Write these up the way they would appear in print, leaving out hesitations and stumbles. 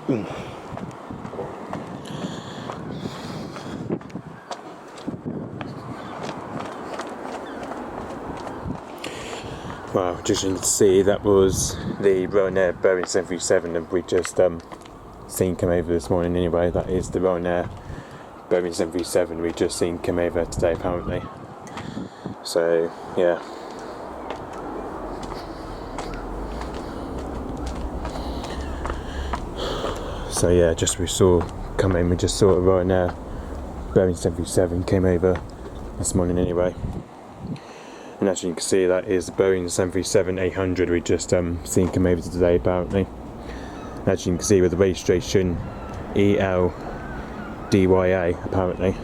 Well, just you can see that was the Ryanair Boeing 737 that we just seen come over this morning anyway. That is the Ryanair Boeing 737 we just seen come over today apparently. So yeah. So yeah, just we saw come in, we just saw a Ryanair Boeing 737 came over this morning anyway. And as you can see, that is the Boeing 737-800 we just seen come over today apparently. And as you can see with the registration EI-DYA apparently.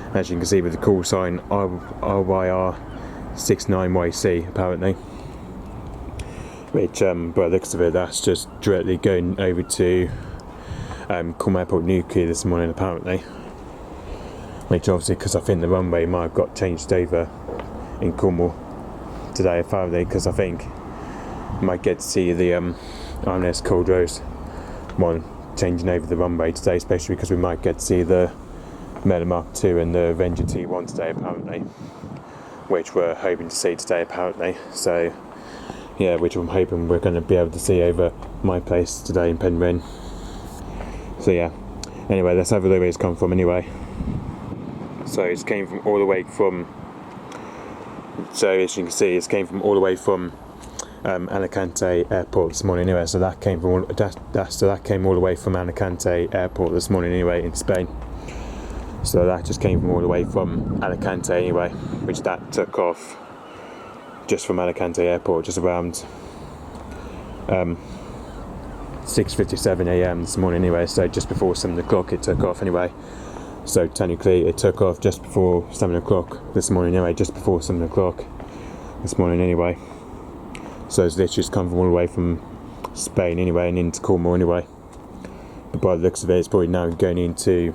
And as you can see with the call sign RYR69YC apparently. Which by the looks of it, that's just directly going over to Cornwall Airport Nuclear this morning apparently. Which obviously, because I think the runway might have got changed over in Cornwall today apparently, because I think you might get to see the RMS Cold Rose one changing over the runway today, especially because we might get to see the Mela Mark II and the Avenger T1 today apparently, which we're hoping to see today apparently. So yeah, which I'm hoping we're going to be able to see over my place today in Penryn. So yeah, anyway, let's have a look where it's come from anyway. So it came from all the way from, so as you can see, it came from all the way from Alicante Airport this morning anyway. So that came from that came all the way from Alicante Airport this morning anyway in Spain. So that just came from all the way from Alicante anyway, which that took off just from Alicante Airport just around 6:57 a.m. this morning anyway. So just before 7 o'clock it took off anyway. So technically it took off just before 7 o'clock this morning anyway, just before 7 o'clock this morning anyway. So it's literally just come from all the way from Spain anyway and into Cornwall anyway. But by the looks of it, it's probably now going into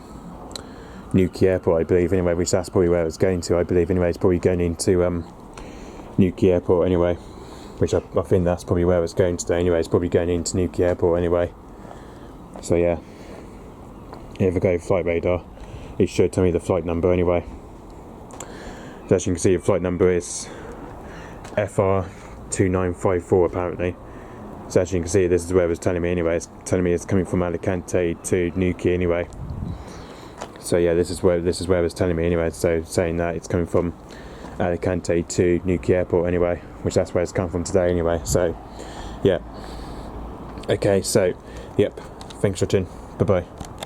Newquay Airport I believe anyway, which that's probably where it's going to I believe anyway. It's probably going into Newquay Airport anyway, which I think that's probably where it's going today anyway. It's probably going into Newquay Airport anyway. So yeah, if I go flight radar, it should tell me the flight number anyway. So as you can see, the flight number is FR2954 apparently. So as you can see, this is where it's telling me anyway. It's telling me it's coming from Alicante to Newquay anyway. So yeah, this is where it's telling me anyway. So saying that it's coming from Alicante to Newquay Airport anyway, which that's where it's come from today anyway. So yeah, okay, so yep, thanks for watching, bye bye.